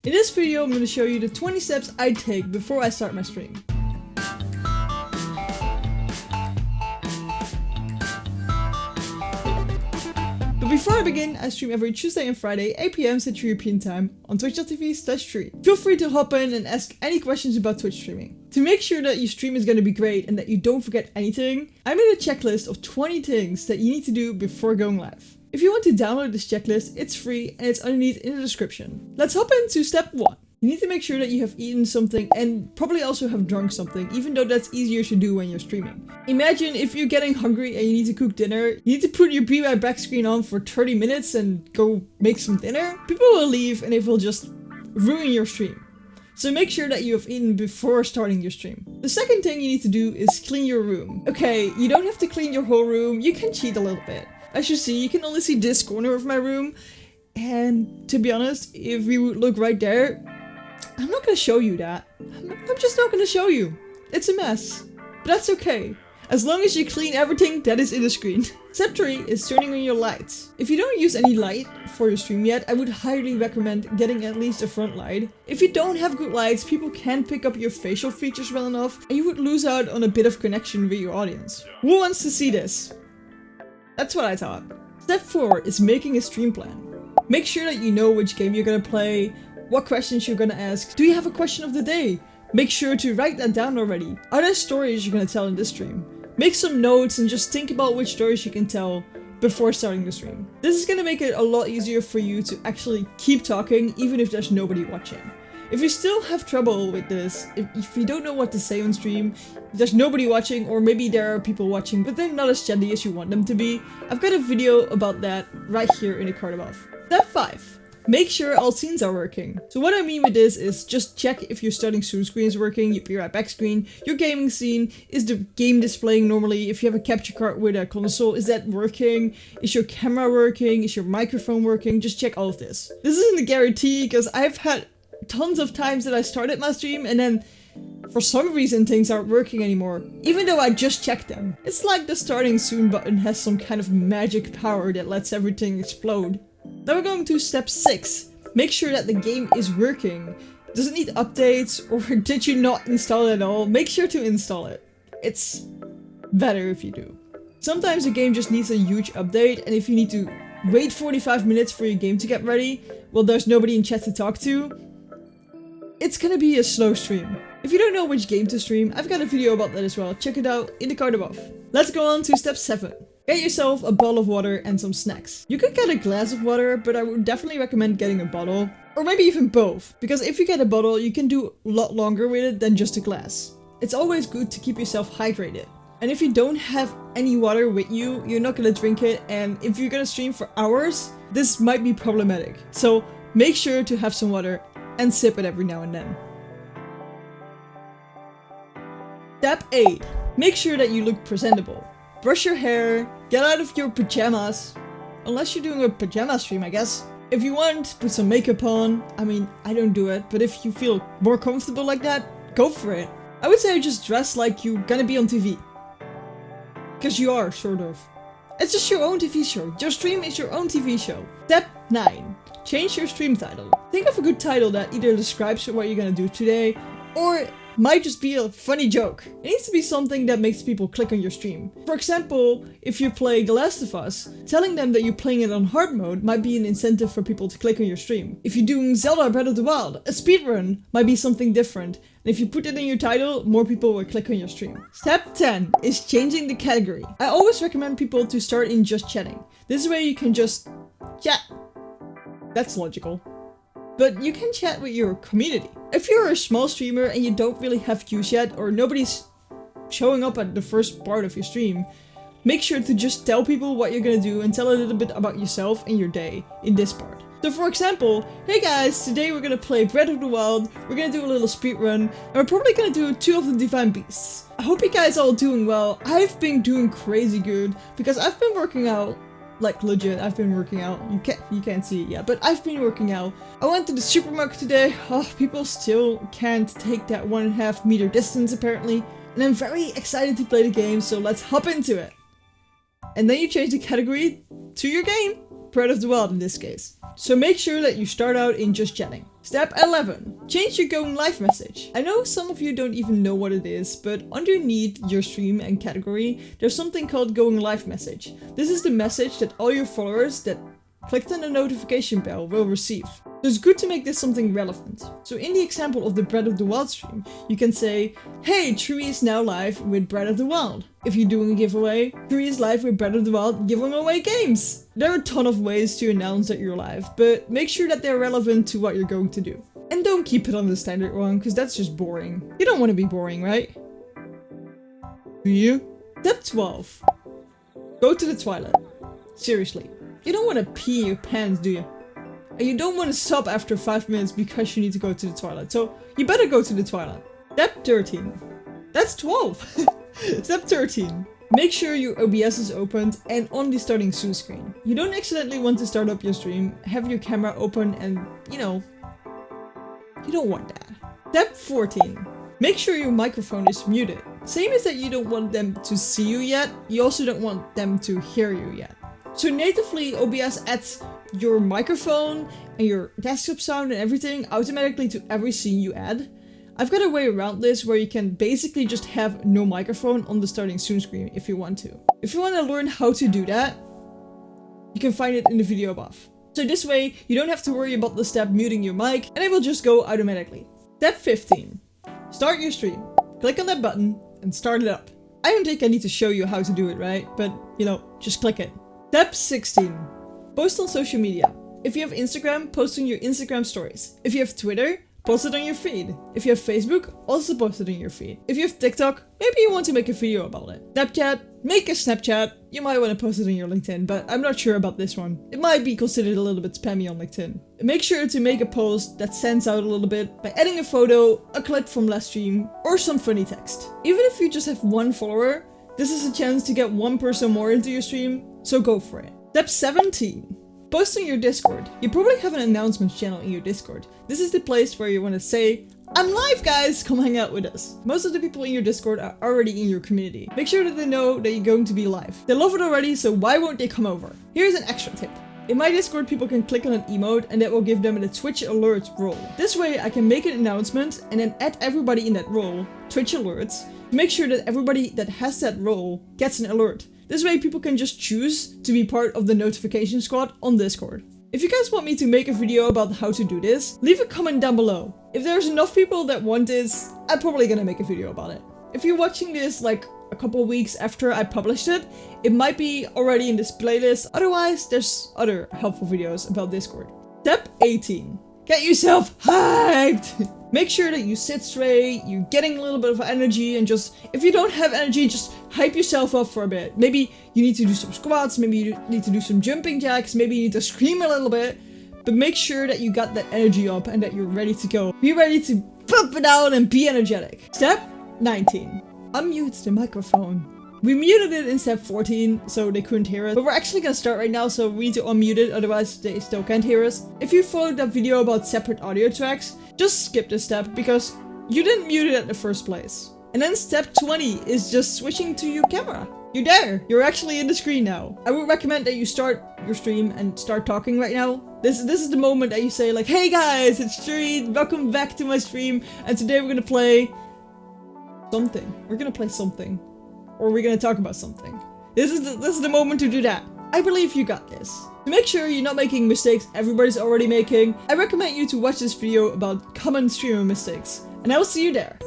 In this video, I'm going to show you the 20 steps I take before I start my stream. But before I begin, I stream every Tuesday and Friday, 8 PM Central European Time, on twitch.tv/Trui. Feel free to hop in and ask any questions about Twitch streaming. To make sure that your stream is going to be great and that you don't forget anything, I made a checklist of 20 things that you need to do before going live. If you want to download this checklist, it's free and it's underneath in the description. Let's hop into step 1. You need to make sure that you have eaten something and probably also have drunk something, even though that's easier to do when you're streaming. Imagine if you're getting hungry and you need to cook dinner, you need to put your be right back screen on for 30 minutes and go make some dinner. People will leave and it will just ruin your stream. So make sure that you have eaten before starting your stream. The second thing you need to do is clean your room. Okay, you don't have to clean your whole room, you can cheat a little bit. As you see, you can only see this corner of my room. And to be honest, if we would look right there, I'm not gonna show you that. I'm just not gonna show you. It's a mess. But that's okay. As long as you clean everything that is in the screen. Step 3 is turning on your lights. If you don't use any light for your stream yet, I would highly recommend getting at least a front light. If you don't have good lights, people can't pick up your facial features well enough, and you would lose out on a bit of connection with your audience. Who wants to see this? That's what I thought. Step 4 is making a stream plan. Make sure that you know which game you're gonna play, what questions you're gonna ask. Do you have a question of the day? Make sure to write that down already. Are there stories you're gonna tell in this stream? Make some notes and just think about which stories you can tell before starting the stream. This is gonna make it a lot easier for you to actually keep talking even if there's nobody watching. If you still have trouble with this, if you don't know what to say on stream, if there's nobody watching, or maybe there are people watching but they're not as chatty as you want them to be, I've got a video about that right here in the card above. Step 5. Make sure all scenes are working. So what I mean with this is just check if your starting soon screen is working, your be right back screen, your gaming scene, is the game displaying normally, if you have a capture card with a console, is that working, is your camera working, is your microphone working, just check all of this. This isn't a guarantee because I've had tons of times that I started my stream and then for some reason things aren't working anymore, even though I just checked them. It's like the starting soon button has some kind of magic power that lets everything explode. Now we're going to step 6. Make sure that the game is working. Does it need updates or did you not install it at all? Make sure to install it. It's better if you do. Sometimes a game just needs a huge update, and if you need to wait 45 minutes for your game to get ready, well, there's nobody in chat to talk to, it's gonna be a slow stream. If you don't know which game to stream, I've got a video about that as well. Check it out in the card above. Let's go on to step 7. Get yourself a bottle of water and some snacks. You could get a glass of water, but I would definitely recommend getting a bottle. Or maybe even both, because if you get a bottle, you can do a lot longer with it than just a glass. It's always good to keep yourself hydrated. And if you don't have any water with you, you're not gonna drink it, and if you're gonna stream for hours, this might be problematic. So make sure to have some water and sip it every now and then. Step 8. Make sure that you look presentable. Brush your hair, get out of your pajamas. Unless you're doing a pajama stream, I guess. If you want, put some makeup on. I mean, I don't do it, but if you feel more comfortable like that, go for it. I would say just dress like you're gonna be on TV. Because you are, sort of. It's just your own TV show. Your stream is your own TV show. Step 9. Change your stream title. Think of a good title that either describes what you're gonna do today, or might just be a funny joke. It needs to be something that makes people click on your stream. For example, if you play The Last of Us, telling them that you're playing it on hard mode might be an incentive for people to click on your stream. If you're doing Zelda Breath of the Wild, a speedrun might be something different. And if you put it in your title, more people will click on your stream. Step 10 is changing the category. I always recommend people to start in just chatting. This way you can just chat. That's logical. But you can chat with your community. If you're a small streamer and you don't really have views yet, or nobody's showing up at the first part of your stream, make sure to just tell people what you're gonna do and tell a little bit about yourself and your day in this part. So for example, hey guys, today we're gonna play Breath of the Wild, we're gonna do a little speedrun, and we're probably gonna do 2 of the Divine Beasts. I hope you guys are all doing well. I've been doing crazy good because I've been working out. Like legit, I've been working out. You can't see it yet, but I've been working out. I went to the supermarket today. Oh, people still can't take that 1.5 meter distance apparently. And I'm very excited to play the game, so let's hop into it. And then you change the category to your game. Breath of the Wild in this case. So make sure that you start out in just chatting. Step 11. Change your going live message. I know some of you don't even know what it is, but underneath your stream and category, there's something called going live message. This is the message that all your followers that clicked on the notification bell will receive. So it's good to make this something relevant. So in the example of the Breath of the Wild stream, you can say, hey, Trui is now live with Breath of the Wild. If you're doing a giveaway, Trui is live with Breath of the Wild giving away games. There are a ton of ways to announce that you're live, but make sure that they're relevant to what you're going to do. And don't keep it on the standard one, because that's just boring. You don't want to be boring, right? Do you? Step 12. Go to the toilet. Seriously. You don't want to pee your pants, do you? And you don't want to stop after 5 minutes because you need to go to the toilet. So you better go to the toilet. Step 13. That's 12. Step 13. Make sure your OBS is opened and on the starting soon screen. You don't accidentally want to start up your stream, have your camera open and, you know, you don't want that. Step 14. Make sure your microphone is muted. Same as that you don't want them to see you yet, you also don't want them to hear you yet. So natively, OBS adds your microphone and your desktop sound and everything automatically to every scene you add. I've got a way around this where you can basically just have no microphone on the starting soon screen if you want to. If you want to learn how to do that, you can find it in the video above. So this way, you don't have to worry about the step muting your mic and it will just go automatically. Step 15. Start your stream. Click on that button and start it up. I don't think I need to show you how to do it, right? But, you know, just click it. Step 16. Post on social media. If you have Instagram, post on your Instagram stories. If you have Twitter, post it on your feed. If you have Facebook, also post it on your feed. If you have TikTok, maybe you want to make a video about it. Snapchat, make a Snapchat. You might want to post it on your LinkedIn, but I'm not sure about this one. It might be considered a little bit spammy on LinkedIn. Make sure to make a post that stands out a little bit by adding a photo, a clip from last stream, or some funny text. Even if you just have one follower, this is a chance to get one person more into your stream, so go for it. Step 17. Post on your Discord. You probably have an announcements channel in your Discord. This is the place where you want to say, I'm live guys, come hang out with us. Most of the people in your Discord are already in your community. Make sure that they know that you're going to be live. They love it already, so why won't they come over? Here's an extra tip. In my Discord, people can click on an emote and that will give them a Twitch alert role. This way I can make an announcement and then add everybody in that role, Twitch alerts, to make sure that everybody that has that role gets an alert. This way people can just choose to be part of the notification squad on Discord. If you guys want me to make a video about how to do this, leave a comment down below. If there's enough people that want this, I'm probably gonna make a video about it. If you're watching this like a couple weeks after I published it, it might be already in this playlist. Otherwise, there's other helpful videos about Discord. Step 18. Get yourself hyped! Make sure that you sit straight, you're getting a little bit of energy, and just, if you don't have energy, just hype yourself up for a bit. Maybe you need to do some squats, maybe you need to do some jumping jacks, maybe you need to scream a little bit, but make sure that you got that energy up and that you're ready to go. Be ready to pump it out and be energetic. Step 19. Unmute the microphone. We muted it in step 14, so they couldn't hear us. But we're actually gonna start right now, so we need to unmute it, otherwise they still can't hear us. If you followed that video about separate audio tracks, just skip this step, because you didn't mute it at the first place. And then step 20 is just switching to your camera. You're there! You're actually in the screen now. I would recommend that you start your stream and start talking right now. This is the moment that you say like, hey guys, it's Trui, welcome back to my stream, and today we're gonna play something. We're gonna play something. Or we're gonna talk about something. This is the moment to do that. I believe you got this. To make sure you're not making mistakes everybody's already making, I recommend you to watch this video about common streamer mistakes. And I will see you there.